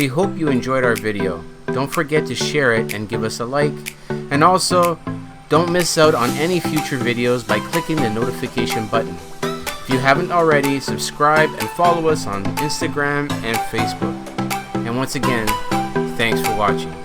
we hope you enjoyed our video. Don't forget to share it and give us a like. And also, don't miss out on any future videos by clicking the notification button. If you haven't already, subscribe and follow us on Instagram and Facebook. And once again, thanks for watching.